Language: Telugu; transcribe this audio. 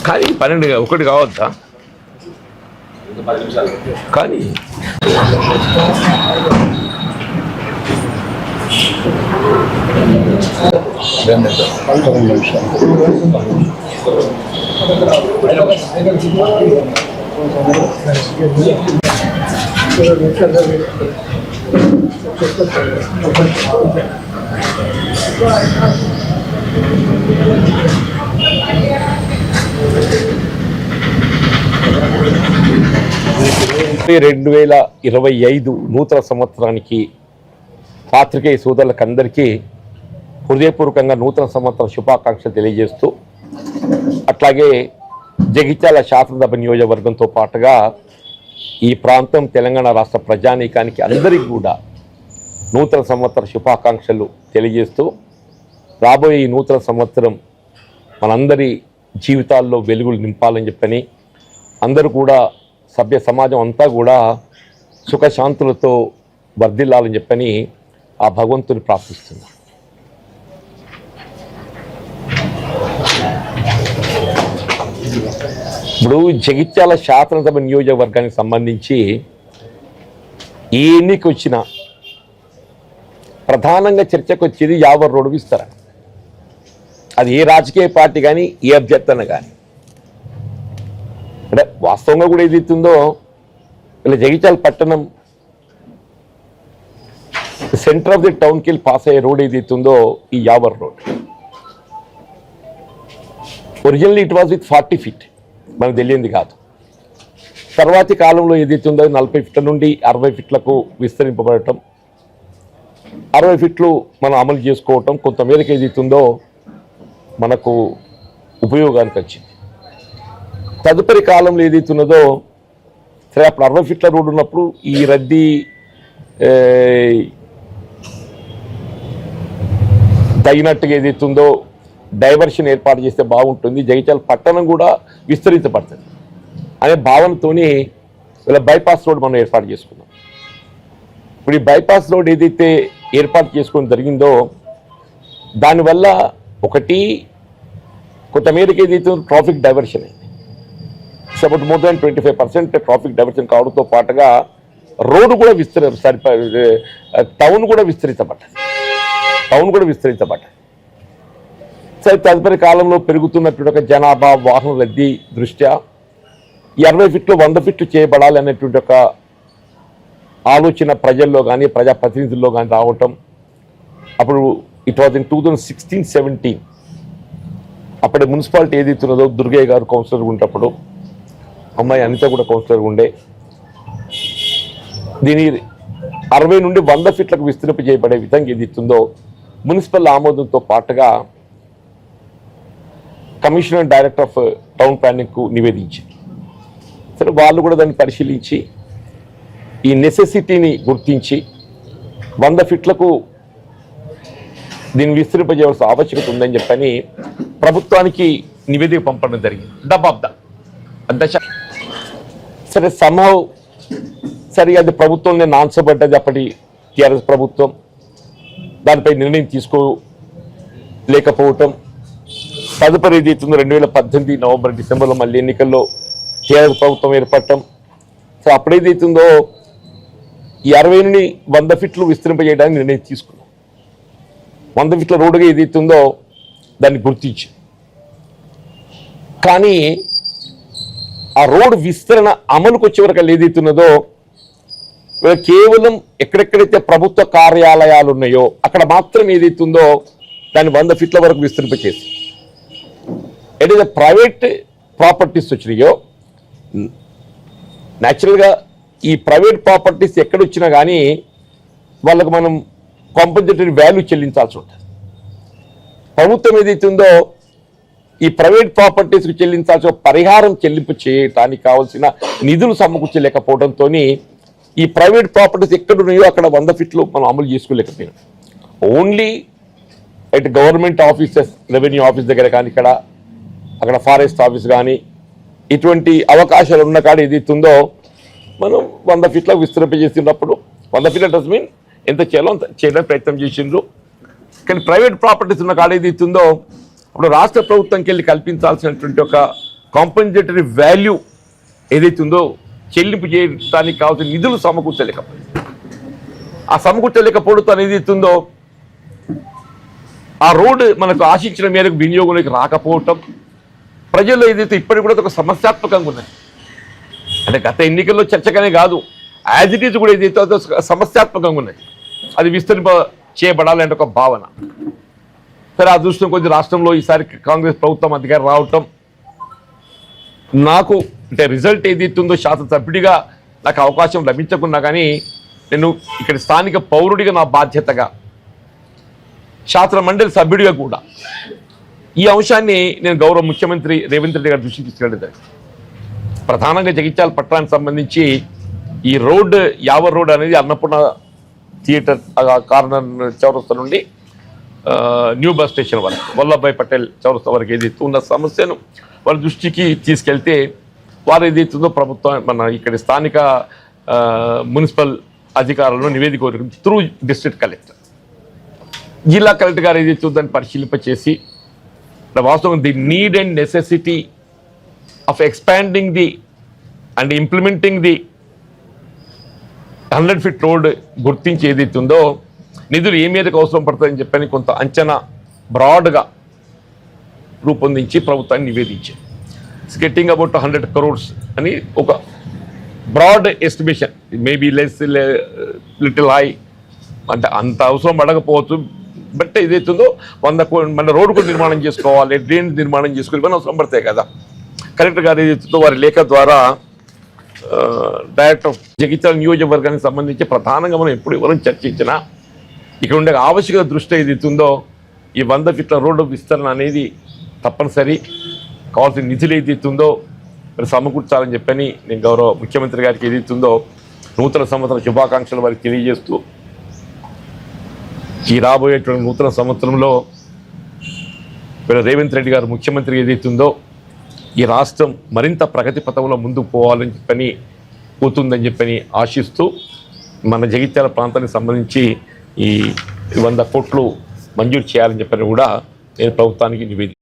కానీ 12 కావద్దా కానీ రెండు 2025 నూతన సంవత్సరానికి పాత్రికేయ సోదరులకు అందరికీ హృదయపూర్వకంగా నూతన సంవత్సర శుభాకాంక్షలు తెలియజేస్తూ అట్లాగే జగిత్యాల శాసనసభ నియోజకవర్గంతో పాటుగా ఈ ప్రాంతం తెలంగాణ రాష్ట్ర ప్రజానీకానికి అందరికీ కూడా నూతన సంవత్సర శుభాకాంక్షలు తెలియజేస్తూ రాబోయే ఈ నూతన సంవత్సరం మనందరి జీవితాల్లో వెలుగులు నింపాలని చెప్పని అందరూ కూడా సభ్య సమాజం అంతా కూడా సుఖశాంతులతో వర్ధిల్లాలని చెప్పని ఆ భగవంతుని ప్రార్థిస్తున్నాం. ఇప్పుడు జగిత్యాల శాసనసభ నియోజకవర్గానికి సంబంధించి ఏ ఎన్నిక వచ్చినా ప్రధానంగా చర్చకు వచ్చేది యావర్ రోడ్డు విస్తరణ. అది ఏ రాజకీయ పార్టీ కానీ ఏ అభ్యర్థన కానీ అంటే వాస్తవంగా కూడా ఏదైతుందో ఇలా జగిత్యాల పట్టణం సెంటర్ ఆఫ్ ది టౌన్కి వెళ్ళి పాస్ అయ్యే రోడ్ ఏదైతుందో ఈ యావర్ road. Originally it was with 40 feet, మనకు తెలియంది కాదు. తర్వాతి కాలంలో ఏదైతుందో 40 feet నుండి 60 feetలకు విస్తరింపబడటం, 60 feet మనం అమలు చేసుకోవటం కొంతమేరకు ఏదైతుందో మనకు ఉపయోగానికి వచ్చింది. తదుపరి కాలంలో ఏదైతున్నదో సరే అప్పుడు 60 feet రోడ్డు ఉన్నప్పుడు ఈ రద్దీ తగినట్టుగా ఏదైతుందో డైవర్షన్ ఏర్పాటు చేస్తే బాగుంటుంది, జగిత్యాల పట్టణం కూడా విస్తరించబడుతుంది అనే భావనతోని ఇలా బైపాస్ రోడ్ మనం ఏర్పాటు చేసుకున్నాం. ఇప్పుడు ఈ బైపాస్ రోడ్ ఏదైతే ఏర్పాటు చేసుకోవడం జరిగిందో దానివల్ల ఒకటి కొంతమేరకు ఏదైతే ట్రాఫిక్ డైవర్షన్ అయింది. About more than 25% traffic diversion కావడంతో పాటుగా రోడ్డు కూడా టౌన్ కూడా విస్తరించబడ్డది. సరే తదుపరి కాలంలో పెరుగుతున్నటువంటి ఒక జనాభా వాహన రద్దీ దృష్ట్యా 60 feet 100 feet చేయబడాలి అనేటువంటి ఒక ఆలోచన ప్రజల్లో కానీ ప్రజాప్రతినిధుల్లో కానీ రావటం. అప్పుడు ఇట్ వాజ్ ఇన్ 2016-17 అప్పటి మున్సిపాలిటీ ఏదైతున్నదో దుర్గయ్య గారు కౌన్సిలర్ ఉన్నప్పుడు అమ్మాయి అనిత కూడా కౌన్సిలర్ ఉండే దీని 60 నుండి 100 feet విస్తరింపజేయబడే విధంగా ఏదైతుందో మున్సిపల్ ఆమోదంతో పాటుగా కమిషనర్ డైరెక్టర్ ఆఫ్ టౌన్ ప్లానింగ్కు నివేదించింది. సరే వాళ్ళు కూడా దాన్ని పరిశీలించి ఈ నెసెసిటీని గుర్తించి 100 feet దీన్ని విస్తరింపజేయవలసిన ఆవశ్యకత ఉందని చెప్పని ప్రభుత్వానికి నివేదిక పంపడం జరిగింది. దశ సరే సంభవ్ సరిగా అది ప్రభుత్వంలో నాన్సబడ్డది అప్పటి టీఆర్ఎస్ ప్రభుత్వం, దానిపై నిర్ణయం తీసుకోలేకపోవటం. తదుపరి ఏదైతుందో 2018 నవంబర్ డిసెంబర్లో మళ్ళీ ఎన్నికల్లో టీఆర్ఎస్ ప్రభుత్వం ఏర్పడటం. సో అప్పుడేదైతుందో ఈ 60 నుండి 100 feet విస్తరింపజేయడానికి నిర్ణయం తీసుకున్నాం. 100 feet రోడ్డుగా ఏదైతుందో దాన్ని గుర్తించి, కానీ ఆ రోడ్డు విస్తరణ అమలుకు వచ్చే వరకు ఏదైతున్నదో కేవలం ఎక్కడెక్కడైతే ప్రభుత్వ కార్యాలయాలు ఉన్నాయో అక్కడ మాత్రం ఏదైతుందో దాన్ని 100 feet వరకు విస్తరింపచేసి ఏదైతే ప్రైవేట్ ప్రాపర్టీస్ వచ్చినాయో న్యాచురల్గా ఈ ప్రైవేట్ ప్రాపర్టీస్ ఎక్కడొచ్చినా కానీ వాళ్ళకు మనం కాంపెన్సేటరీ వాల్యూ చెల్లించాల్సి ఉంటుంది. ప్రభుత్వం ఏదైతుందో ఈ ప్రైవేట్ ప్రాపర్టీస్కి చెల్లించాల్సిన పరిహారం చెల్లింపు చేయడానికి కావాల్సిన నిధులు సమకూర్చలేకపోవడంతో ఈ ప్రైవేట్ ప్రాపర్టీస్ ఎక్కడున్నాయో అక్కడ 100 feet మనం అమలు చేసుకోలేకపోయినాం. Only at government offices, revenue office దగ్గర కానీ అక్కడ ఫారెస్ట్ ఆఫీస్ కానీ ఇటువంటి అవకాశాలు ఉన్న కాడ ఏదైతుందో మనం 100 feet విస్తరింపజేసినప్పుడు 100 feet డస్ మీన్ ఎంత చేయాలో అంత చేయడానికి ప్రయత్నం చేసిండ్రు. కానీ ప్రైవేట్ ప్రాపర్టీస్ ఉన్న కాడ ఏదైతుందో ఇప్పుడు రాష్ట్ర ప్రభుత్వంకి వెళ్ళి కల్పించాల్సినటువంటి ఒక కాంపెన్సేటరీ వాల్యూ ఏదైతే ఉందో చెల్లింపు చేయడానికి కావాల్సిన నిధులు సమకూర్చలేకపోయింది. ఆ సమకూర్చలేకపోవడంతో అనేది ఉందో ఆ రోడ్డు మనకు ఆశించిన మేరకు వినియోగంలోకి రాకపోవటం ప్రజల్లో ఏదైతే ఇప్పటికి కూడా ఒక సమస్యాత్మకంగా ఉన్నాయి. అంటే గత ఎన్నికల్లో చర్చగానే కాదు, యాజ్ ఇట్ ఈజ్ కూడా ఏదైతే సమస్యాత్మకంగా ఉన్నాయి, అది విస్తరింప చేయబడాలంటే ఒక భావన. సరే, ఆ దృష్టిలో కొంచెం రాష్ట్రంలో ఈసారి కాంగ్రెస్ ప్రభుత్వం అధికారం రావటం నాకు అంటే రిజల్ట్ ఏదైతే ఉందో శాసనసభ్యుడిగా నాకు అవకాశం లభించకున్నా కానీ నేను ఇక్కడ స్థానిక పౌరుడిగా నా బాధ్యతగా శాసన మండలి సభ్యుడిగా కూడా ఈ అంశాన్ని నేను గౌరవ ముఖ్యమంత్రి రేవంత్ రెడ్డి గారి దృష్టికి తీసుకెళ్ళలేదు. ప్రధానంగా జగిత్యాల పట్టణానికి సంబంధించి ఈ రోడ్డు యావర్ రోడ్ అనేది అన్నపూర్ణ థియేటర్ కార్నర్ చౌరస్తా నుండి న్యూ బస్ స్టేషన్ వరకు వల్లభాయ్ పటేల్ చౌరస్తా వరకు ఏదైతే ఉన్న సమస్యను వారి దృష్టికి తీసుకెళ్తే వారు ఏదైతుందో ప్రభుత్వం మన ఇక్కడ స్థానిక మున్సిపల్ అధికారులను నివేదిక త్రూ డిస్ట్రిక్ట్ కలెక్టర్, జిల్లా కలెక్టర్ గారు ఏదైతే దాన్ని పరిశీలింపచేసి వాస్తవం the need and necessity of expanding the and implementing the 100 feet road గుర్తించి ఏదైతే ఉందో నిధులు ఏ మేరకు అవసరం పడుతుందని చెప్పని కొంత అంచనా బ్రాడ్గా రూపొందించి ప్రభుత్వాన్ని నివేదించారు. ఇట్స్ గెట్టింగ్ అబౌట్ 100 crores అని ఒక broad estimation, maybe less little high, అంటే అంత అవసరం పడకపోవచ్చు. బట్ ఏదైతుందో 100 రోడ్డు కూడా నిర్మాణం చేసుకోవాలి, డ్రైన్ నిర్మాణం చేసుకోవాలి, ఇవన్నీ అవసరం పడతాయి కదా. కలెక్టర్ గారు ఏదైతుందో వారి లేఖ ద్వారా డైరెక్టర్ జగిత్యాల నియోజకవర్గానికి సంబంధించి ప్రధానంగా మనం ఎప్పుడు ఎవరైనా చర్చించినా ఇక్కడ ఉండే ఆవశ్యకత దృష్టి ఏదైతుందో ఈ 100 ఫీట్ల రోడ్డు విస్తరణ అనేది తప్పనిసరి కావాల్సిన నిధులు ఏదైతుందో మరి సమకూర్చాలని చెప్పని నేను గౌరవ ముఖ్యమంత్రి గారికి ఏదైతుందో నూతన సంవత్సర శుభాకాంక్షలు వారికి తెలియజేస్తూ ఈ రాబోయేటువంటి నూతన సంవత్సరంలో రేవంత్ రెడ్డి గారు ముఖ్యమంత్రి ఏదైతుందో ఈ రాష్ట్రం మరింత ప్రగతి పథంలో ముందుకు పోవాలని చెప్పని పోతుందని చెప్పని ఆశిస్తూ మన జగిత్యాల ప్రాంతానికి సంబంధించి ఈ 100 కోట్లు మంజూరు చేయాలని చెప్పని కూడా నేను ప్రభుత్వానికి నివేదించాను.